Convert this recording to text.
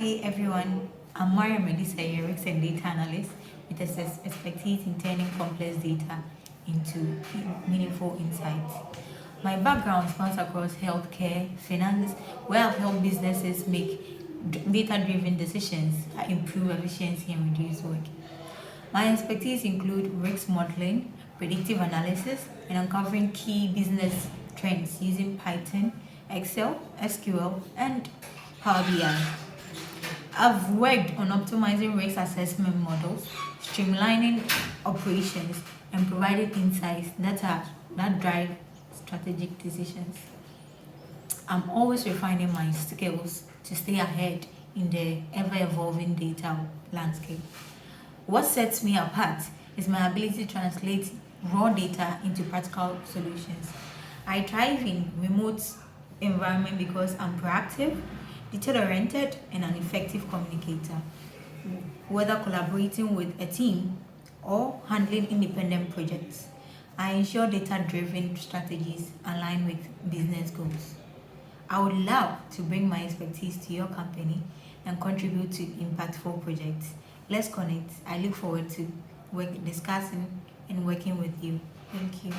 Hey everyone, I'm Mariam Adusei, a risk and data analyst with expertise in turning complex data into meaningful insights. My background spans across healthcare, finance, where I've helped businesses make data-driven decisions that improve efficiency and reduce work. My expertise include risk modeling, predictive analysis, and uncovering key business trends using Python, Excel, SQL, and Power BI. I've worked on optimizing risk assessment models, streamlining operations, and providing insights that drive strategic decisions. I'm always refining my skills to stay ahead in the ever-evolving data landscape. What sets me apart is my ability to translate raw data into practical solutions. I thrive in remote environment because I'm proactive, detail-oriented, and an effective communicator. Whether collaborating with a team or handling independent projects, I ensure data-driven strategies align with business goals. I would love to bring my expertise to your company and contribute to impactful projects. Let's connect. I look forward to discussing and working with you. Thank you.